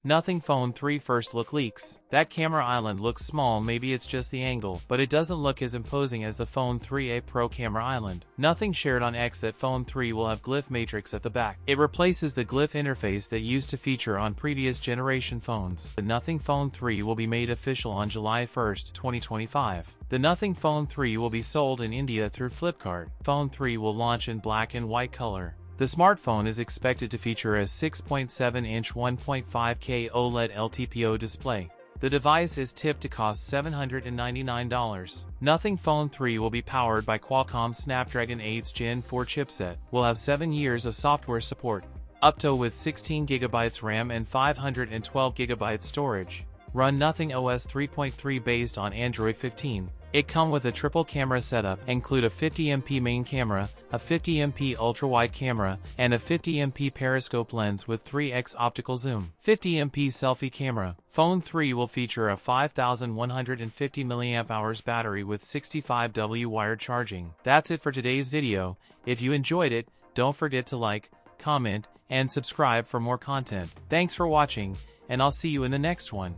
Nothing Phone 3 First Look Leaks. That camera island looks small, maybe it's just the angle, but it doesn't look as imposing as the Phone 3a Pro camera island. Nothing shared on X that Phone 3 will have glyph matrix at the back. It replaces the glyph interface that used to feature on previous generation phones. The Nothing Phone 3 will be made official on July 1, 2025. The Nothing Phone 3 will be sold in India through Flipkart. Phone 3 will launch in black and white color. The smartphone is expected to feature a 6.7-inch 1.5K OLED LTPO display. The device is tipped to cost $799. Nothing Phone 3 will be powered by Qualcomm's Snapdragon 8's Gen 4 chipset. Will have 7 years of software support, up to with 16GB RAM and 512GB storage. Run Nothing OS 3.3 based on Android 15. It comes with a triple camera setup, include a 50MP main camera, a 50MP ultra-wide camera, and a 50MP periscope lens with 3x optical zoom. 50MP selfie camera. Phone 3 will feature a 5150 mAh battery with 65W wired charging. That's it for today's video. If you enjoyed it, don't forget to like, comment, and subscribe for more content. Thanks for watching, and I'll see you in the next one.